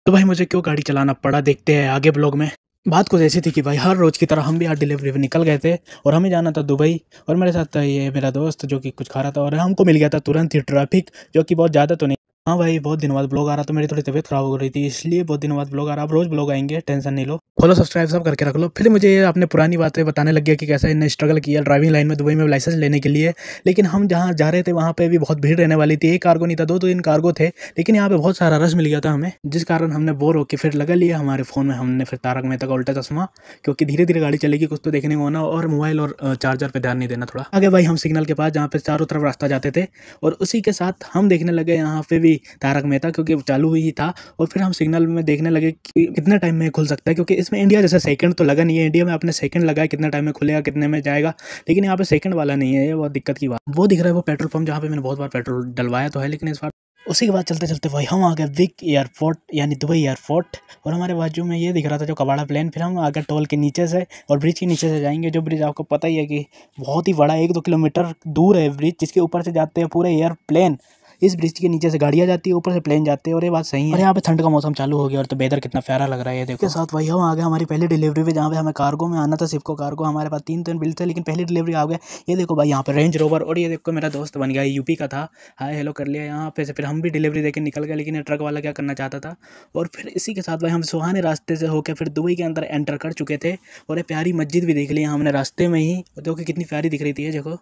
तो भाई मुझे क्यों गाड़ी चलाना पड़ा, देखते हैं आगे ब्लॉग में। बात कुछ ऐसी थी कि भाई हर रोज़ की तरह हम भी आज डिलीवरी पे निकल गए थे और हमें जाना था दुबई। और मेरे साथ था ये मेरा दोस्त जो कि कुछ खा रहा था और हमको मिल गया था तुरंत ही ट्रैफिक, जो कि बहुत ज़्यादा तो नहीं। हाँ भाई, बहुत दिनों बाद ब्लॉग आ रहा था, मेरी थोड़ी तबीयत खराब हो रही थी, इसलिए बहुत दिनों बाद ब्लॉग आ रहा। अब रोज़ ब्लॉग आएंगे, टेंशन नहीं लो। फॉलो सब्सक्राइब सब करके रख लो। फिर मुझे ये अपने पुरानी बातें बताने लग गया कि कैसे इन्हें स्ट्रगल किया ड्राइविंग लाइन में दुबई में लाइसेंस लेने के लिए। लेकिन हम जहाँ जा रहे थे वहाँ पे भी बहुत भीड़ रहने वाली थी। एक कार्गो नहीं था, दो तीन कार्गो थे, लेकिन यहाँ पे बहुत सारा रश मिल गया था हमें, जिस कारण हमने बोर होकर फिर लगा लिया हमारे फ़ोन में। हमने फिर तारक मेहता का उल्टा चश्मा, क्योंकि धीरे धीरे गाड़ी चलेगी, कुछ तो देखने को होना, और मोबाइल और चार्जर पे ध्यान नहीं देना थोड़ा। आगे भाई हम सिग्नल के पास जहाँ पे चारों तरफ रास्ता जाते थे, और उसी के साथ हम देखने लगे यहाँ पे भी तारक मेहता, क्योंकि चालू ही था। और फिर हम सिग्नल में देखने लगे कि कितने टाइम में खुल सकता है, क्योंकि इसमें इंडिया जैसा सेकंड तो लगा नहीं है। इंडिया में आपने सेकंड लगाया कितने टाइम में खुलेगा, कितने में जाएगा, लेकिन यहाँ पे सेकंड वाला नहीं है। ये बहुत दिक्कत की बात। वो दिख रहा है वो पेट्रोल पंप जहाँ पे मैंने बहुत बार पेट्रोल डलवाया तो है, लेकिन इस बार। उसी के बाद चलते चलते भाई हम आ गए विक एयरपोर्ट, यानी दुबई एयरपोर्ट। और हमारे बाजू में ये दिख रहा था जो कबाड़ा प्लेन। फिर हम आ गए टोल के नीचे से, और ब्रिज के नीचे से जाएंगे, जो ब्रिज आपको पता ही है कि बहुत ही बड़ा 1-2 किलोमीटर दूर है ब्रिज, जिसके ऊपर से जाते हैं पूरे एयरप्लेन। इस ब्रिज के नीचे से गाड़ियाँ जाती है, ऊपर से प्लेन जाते हैं, और ये बात सही है। और यहाँ पे ठंड का मौसम चालू हो गया, और तो वेदर कितना प्यारा लग रहा है ये देखो। के साथ भाई हम आ गए हमारी पहली डिलीवरी पे, जहाँ पे हमें कार्गो में आना था, सिर्फ को कार्गो। हमारे पास 3 बिल थे, लेकिन पहली डिलीवरी आ गए। ये देखो भाई यहाँ पे रेंज रोवर, और ये देखो मेरा दोस्त बन गया, यूपी का था। हाय हेलो कर लिया यहाँ पे से। फिर हम भी डिलीवरी देके निकल गए, लेकिन ये ट्रक वाला क्या करना चाहता था। और फिर इसी के साथ भाई हम सुहाने रास्ते से होकर फिर दुबई के अंदर एंटर कर चुके थे। और ये प्यारी मस्जिद भी देख लिया हमने रास्ते में ही, जो कि कितनी प्यारी दिख रही थी। ये देखो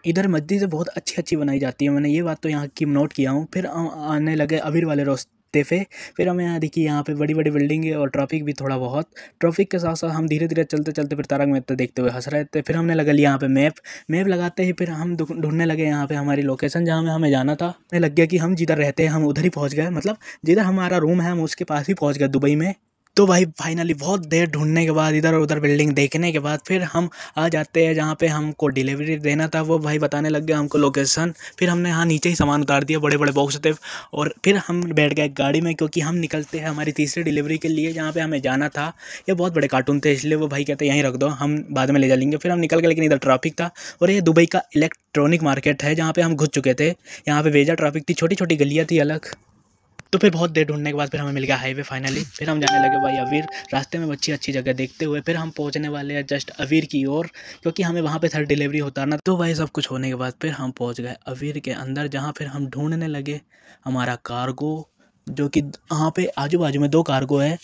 इधर मस्जिदें बहुत अच्छी अच्छी बनाई जाती है, मैंने ये बात तो यहाँ की नोट किया हूँ। फिर आने लगे अबीर वाले रास्ते पे। फिर हमें यहाँ देखिए यहाँ पे बड़ी बड़ी बिल्डिंग और ट्रैफिक भी थोड़ा बहुत। ट्रैफिक के साथ साथ हम धीरे धीरे चलते चलते फिर तारक मेहता देखते हुए हंस रहे थे। फिर हमने लगा लिया यहाँ पे मैप लगाते ही फिर हम ढूंढने लगे यहाँ पे हमारी लोकेशन, जहाँ में हमें जाना था। हमें लग गया कि हम जिधर रहते हैं हम उधर ही पहुँच गए, मतलब जिधर हमारा रूम है हम उसके पास ही पहुँच गए दुबई में। तो भाई फाइनली बहुत देर ढूंढने के बाद, इधर उधर बिल्डिंग देखने के बाद, फिर हम आ जाते हैं जहाँ पे हमको डिलीवरी देना था। वो भाई बताने लग गया हमको लोकेशन। फिर हमने यहाँ नीचे ही सामान उतार दिया, बड़े बड़े बॉक्स थे। और फिर हम बैठ गए गाड़ी में, क्योंकि हम निकलते हैं हमारी तीसरी डिलीवरी के लिए, जहाँ पे हमें जाना था। ये बहुत बड़े कार्टून थे, इसलिए वो भाई कहते यहीं रख दो, हम बाद में ले जा लेंगे। फिर हम निकल गए, लेकिन इधर ट्रैफिक था। और ये दुबई का इलेक्ट्रॉनिक मार्केट है, जहाँ पे हम घुस चुके थे। यहाँ पे बेजा ट्रैफिक थी, छोटी छोटी गलियाँ थी अलग। तो फिर बहुत देर ढूंढने के बाद फिर हमें मिल गया हाईवे फाइनली। फिर हम जाने लगे भाई अवीर, रास्ते में अच्छी अच्छी जगह देखते हुए। फिर हम पहुंचने वाले हैं जस्ट अवीर की ओर, क्योंकि हमें वहां पे थर्ड डिलीवरी उतारना। तो भाई सब कुछ होने के बाद फिर हम पहुंच गए अवीर के अंदर, जहां फिर हम ढूंढने लगे हमारा कार्गो, जो कि यहाँ पे आजू बाजू में 2 कार्गो है।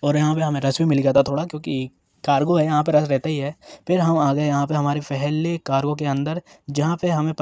और यहाँ पे हमें रश भी मिल गया था थोड़ा, क्योंकि कार्गो है यहाँ पे रश रहता ही है। फिर हम आ गए यहाँ पे हमारे पहले कार्गो के अंदर, जहाँ पे हमें